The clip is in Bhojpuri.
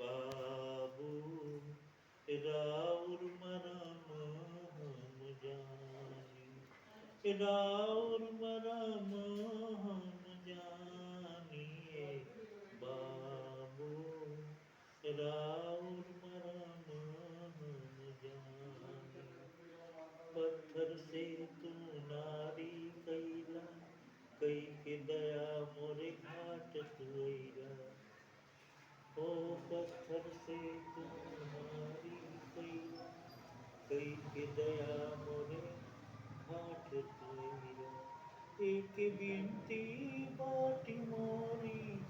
बाबू राउर मरम हम जानी, राउर मरम हम जानिए बाबू राउर मरम हम जानी। पत्थर से तू नारी कैला, कई के दया मोरे घाट तुइरा। ओ पत्थर से तू नारी कैला, कई के दया मोरे घाट तुइरा। एक बिनती बाटी मोरी